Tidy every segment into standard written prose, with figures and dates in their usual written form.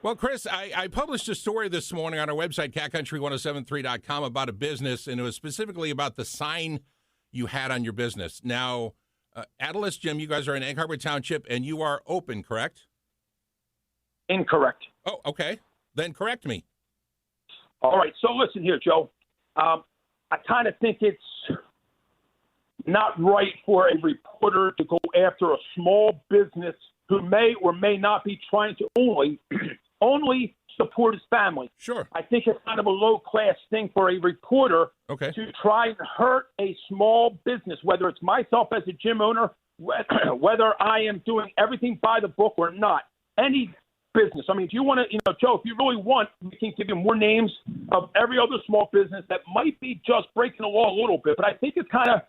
Well, Chris, I published a story this morning on our website, catcountry1073.com, about a business, and it was specifically about the sign you had on your business. Now, Atilis, Jim, you guys are in Egg Harbor Township, and you are open, correct? Incorrect. Oh, okay. Then correct me. All right. So listen here, Joe. I kind of think it's not right for a reporter to go after a small business who may or may not be trying to only support his family. Sure. I think it's kind of a low-class thing for a reporter to try and hurt a small business, whether it's myself as a gym owner, whether I am doing everything by the book or not. Any business. I mean, if you want to, Joe, if you really want, we can give you more names of every other small business that might be just breaking the law a little bit. But I think it's kind of,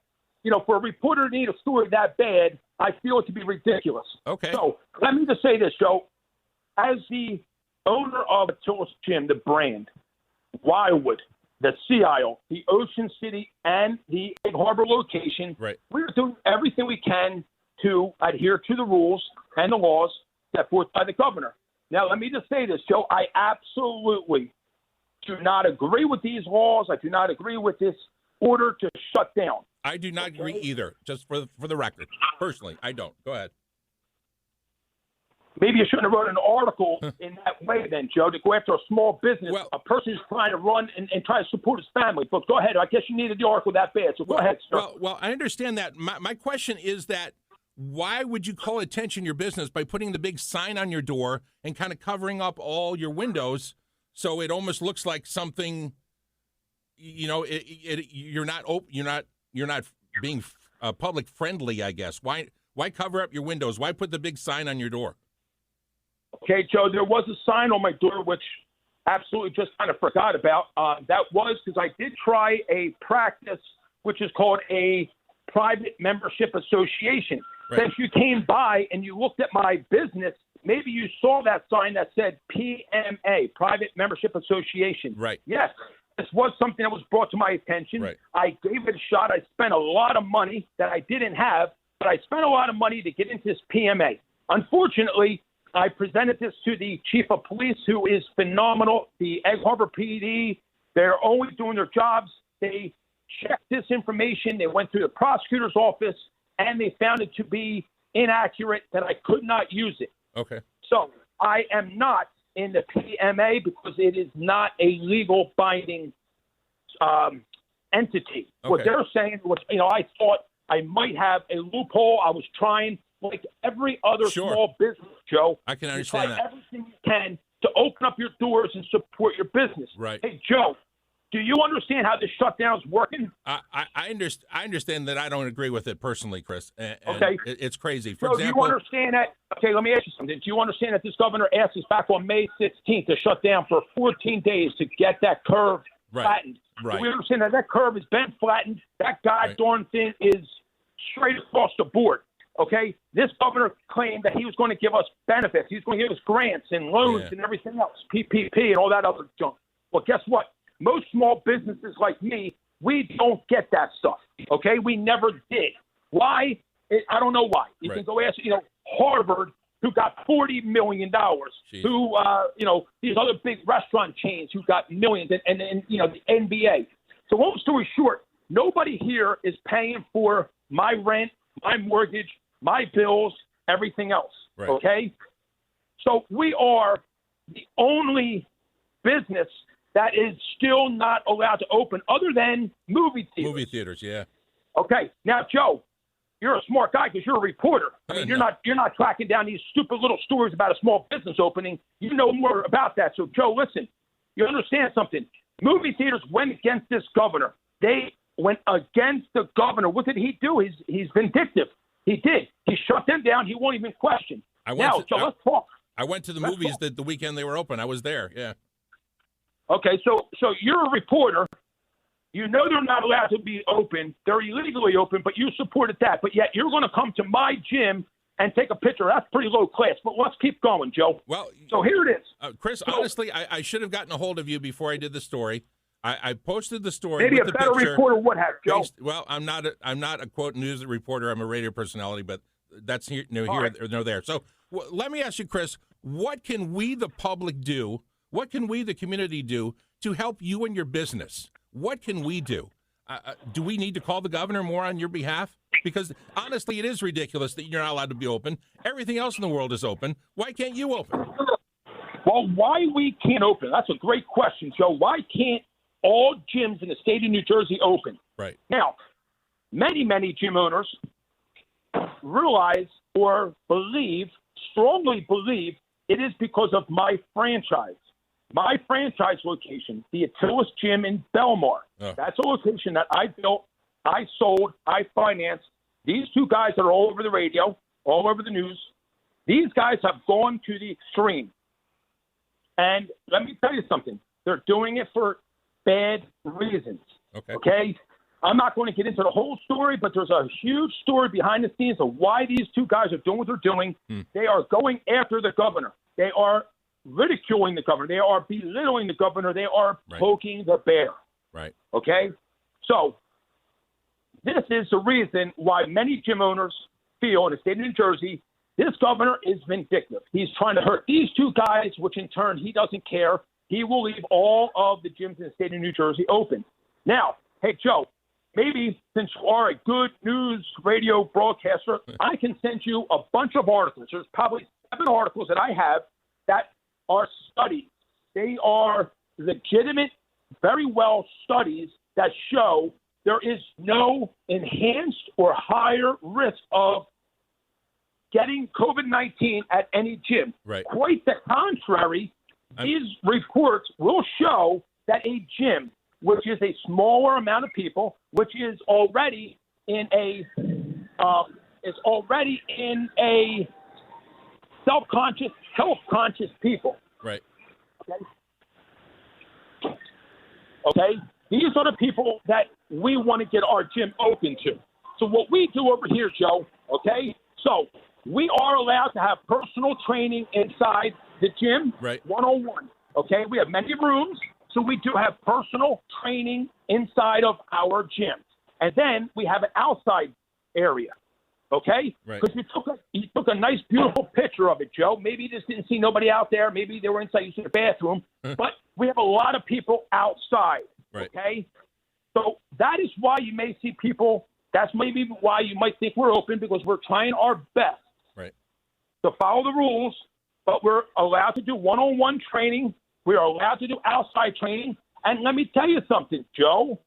for a reporter to need a story that bad, I feel it to be ridiculous. Okay. So let me just say this, Joe. As the owner of Atilis Gym, the brand, Wildwood, the Sea Isle, the Ocean City, and the Egg Harbor location, we're doing everything we can to adhere to the rules and the laws set forth by the governor. Now, let me just say this, Joe. I absolutely do not agree with these laws. I do not agree with this order to shut down. I do not agree either, just for the record. Personally, I don't. Go ahead. Maybe you shouldn't have wrote an article in that way then, Joe, to go after a small business, a person who's trying to run and try to support his family. But go ahead. I guess you needed the article that bad, so go ahead, sir. Well, I understand that. My question is that why would you call attention to your business by putting the big sign on your door and kind of covering up all your windows so it almost looks like something, you're not being public friendly, I guess. Why cover up your windows? Why put the big sign on your door? Okay, Joe, there was a sign on my door, which absolutely just kind of forgot about. That was because I did try a practice, which is called a private membership association. Right. Since you came by and you looked at my business, maybe you saw that sign that said PMA, Private Membership Association. Right. Yes, this was something that was brought to my attention. Right. I gave it a shot. I spent a lot of money that I didn't have, but I spent a lot of money to get into this PMA. Unfortunately, I presented this to the chief of police, who is phenomenal, the Egg Harbor PD. They're always doing their jobs. They checked this information. They went through the prosecutor's office, and they found it to be inaccurate, that I could not use it. Okay. So I am not in the PMA because it is not a legal binding entity. Okay. What they're saying was, I thought I might have a loophole. I was trying, like every other small business, Joe. I can understand that. Everything you can to open up your doors and support your business. Right. Hey, Joe, do you understand how this shutdown is working? I understand that I don't agree with it personally, Chris. Okay. It's crazy. For so example, do you understand that? Okay, let me ask you something. Do you understand that this governor asked us back on May 16th to shut down for 14 days to get that curve flattened? Right. Do we understand that curve has been flattened? That darn thing is straight across the board. Okay? This governor claimed that he was going to give us benefits. He was going to give us grants and loans and everything else, PPP and all that other junk. Well, guess what? Most small businesses like me, we don't get that stuff, okay? We never did. Why? I don't know why. You can go ask, Harvard, who got $40 million, who, these other big restaurant chains who got millions, and the NBA. So long story short, nobody here is paying for my rent, my mortgage, my bills, everything else, okay? So we are the only business that is still not allowed to open other than movie theaters. Movie theaters, yeah. Okay. Now, Joe, you're a smart guy because you're a reporter. I mean, you're not tracking down these stupid little stories about a small business opening. You know more about that. So, Joe, listen, you understand something. Movie theaters went against this governor. They went against the governor. What did he do? He's vindictive. He did. He shut them down. He won't even question. Let's talk. I went to the movies the weekend they were open. I was there, yeah. Okay, so you're a reporter. You know they're not allowed to be open. They're illegally open, but you supported that. But yet you're going to come to my gym and take a picture. That's pretty low class. But let's keep going, Joe. Well, so here it is. Chris, honestly, I should have gotten a hold of you before I did the story. I posted the story. Maybe with a better reporter would have, Joe. Well, I'm not a quote news reporter. I'm a radio personality, but that's here nor there. So let me ask you, Chris, What can we, the public, do? What can we, the community, do to help you and your business? What can we do? Do we need to call the governor more on your behalf? Because, honestly, it is ridiculous that you're not allowed to be open. Everything else in the world is open. Why can't you open? Well, why we can't open? That's a great question, Joe. Why can't all gyms in the state of New Jersey open? Right. Now, many gym owners realize or strongly believe, it is because of my franchise. My franchise location, the Atilis gym in Belmar. Oh. That's a location that I built, I sold, I financed. These two guys that are all over the radio, all over the news, these guys have gone to the extreme. And let me tell you something. They're doing it for bad reasons. Okay? I'm not going to get into the whole story, but there's a huge story behind the scenes of why these two guys are doing what they're doing. They are going after the governor. They are ridiculing the governor. They are belittling the governor. They are poking the bear. Right. Okay? So this is the reason why many gym owners feel in the state of New Jersey, this governor is vindictive. He's trying to hurt these two guys, which in turn he doesn't care. He will leave all of the gyms in the state of New Jersey open. Now, hey, Joe, maybe since you are a good news radio broadcaster, I can send you a bunch of articles. There's probably 7 articles that I have that are studies. They are legitimate, very well studies that show there is no enhanced or higher risk of getting COVID-19 at any gym. Right. Quite the contrary, these reports will show that a gym, which is a smaller amount of people, which is already in a self-conscious, health-conscious people. Right. Okay? These are the people that we want to get our gym open to. So what we do over here, Joe, okay? So we are allowed to have personal training inside the gym, right, one-on-one, okay? We have many rooms, so we do have personal training inside of our gym. And then we have an outside area, okay? Because you took a nice, beautiful picture of it, Joe. Maybe you just didn't see nobody out there. Maybe they were inside using the bathroom. But we have a lot of people outside, okay? So that is why you may see people. That's maybe why you might think we're open, because we're trying our best to follow the rules, but we're allowed to do one-on-one training. We are allowed to do outside training. And let me tell you something, Joe.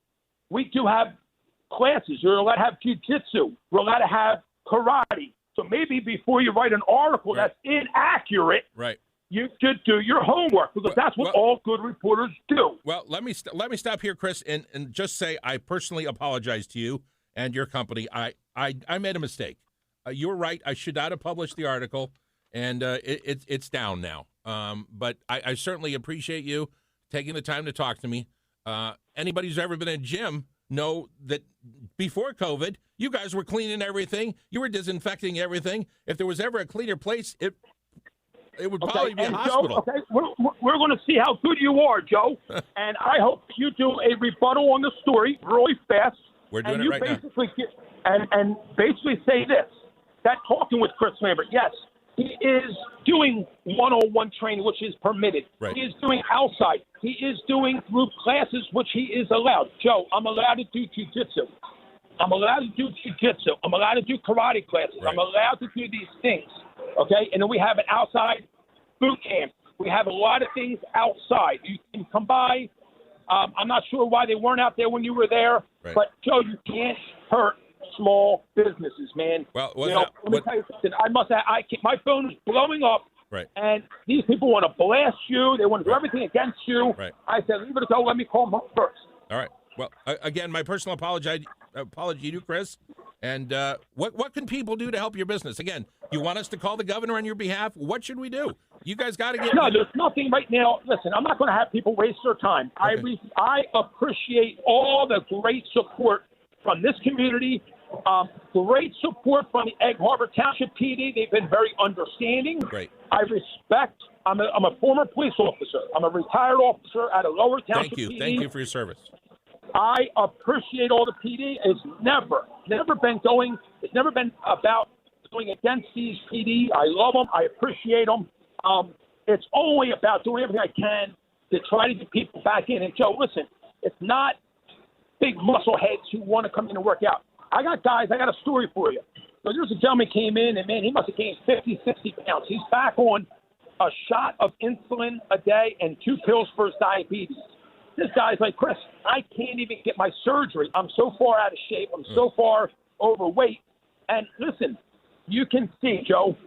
We do have classes. You're allowed to have jiu-jitsu. We're allowed to have karate. So maybe before you write an article that's inaccurate, you should do your homework, because that's what all good reporters do. Well, let me stop here, Chris, and just say I personally apologize to you and your company. I made a mistake. You're right. I should not have published the article, and it's down now. But I certainly appreciate you taking the time to talk to me. Anybody who's ever been in a gym know that before COVID, you guys were cleaning everything. You were disinfecting everything. If there was ever a cleaner place, it would probably be a hospital. Joe, we're going to see how good you are, Joe. And I hope you do a rebuttal on the story really fast. We're doing it right now. And basically say this, that talking with Chris Lambert, yes, he is doing one-on-one training, which is permitted. Right. He is doing outside. He is doing group classes, which he is allowed. Joe, I'm allowed to do jiu-jitsu. I'm allowed to do jiu-jitsu. I'm allowed to do karate classes. Right. I'm allowed to do these things, okay? And then we have an outside boot camp. We have a lot of things outside. You can come by. I'm not sure why they weren't out there when you were there, but, Joe, you can't hurt small businesses, man. Well, let me tell you something. My phone is blowing up, and these people want to blast you. They want to do everything against you. I said, leave it go. Let me call them up first. All right. Well, again, my personal apology to Chris. And what can people do to help your business? Again, you want us to call the governor on your behalf? What should we do? You guys got to get... No, there's nothing right now. Listen, I'm not going to have people waste their time. Okay. I appreciate all the great support from this community, great support from the Egg Harbor Township PD. They've been very understanding. Great. I respect. I'm a former police officer. I'm a retired officer at a lower township PD. Thank you for your service. I appreciate all the PD. It's never been about going against these PD. I love them. I appreciate them. It's only about doing everything I can to try to get people back in. And, Joe, listen, it's not big muscle heads who want to come in and work out. I got a story for you. So there's a gentleman came in, and, man, he must have gained 50, 60 pounds. He's back on a shot of insulin a day and 2 pills for his diabetes. This guy's like, Chris, I can't even get my surgery. I'm so far out of shape. I'm so far overweight. And listen, you can see, Joe,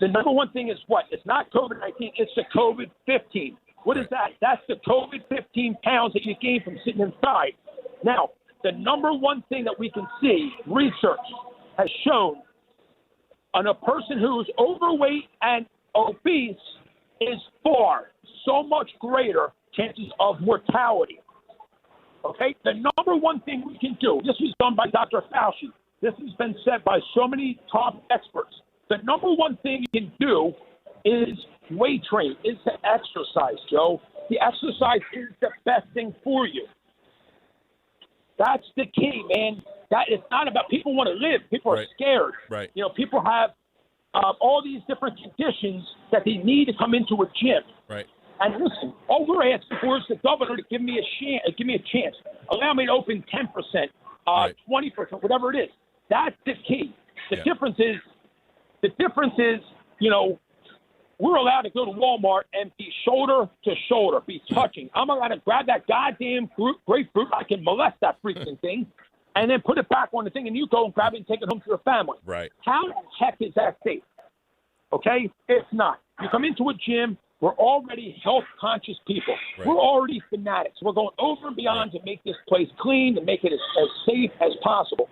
the number one thing is what? It's not COVID-19. It's the COVID-15. What is that? That's the COVID-15 pounds that you gain from sitting inside. Now, the number one thing that we can see, research has shown on a person who's overweight and obese is far so much greater chances of mortality. Okay? The number one thing we can do, this was done by Dr. Fauci. This has been said by so many top experts. The number one thing you can do is weight train, is to exercise, Joe. The exercise is the best thing for you. That's the key, man. That it's not about people want to live. People are scared. Right. You know, people have all these different conditions that they need to come into a gym. Right. And listen, all we're asking for is the governor to give me a chance. Allow me to open 10%, 20%, whatever it is. That's the key. The difference is, you know, we're allowed to go to Walmart and be shoulder to shoulder, be touching. I'm allowed to grab that goddamn grapefruit. I can molest that freaking thing and then put it back on the thing, and you go and grab it and take it home to your family. Right. How the heck is that safe? Okay? It's not. You come into a gym, we're already health-conscious people. Right. We're already fanatics. We're going over and beyond to make this place clean, to make it as safe as possible.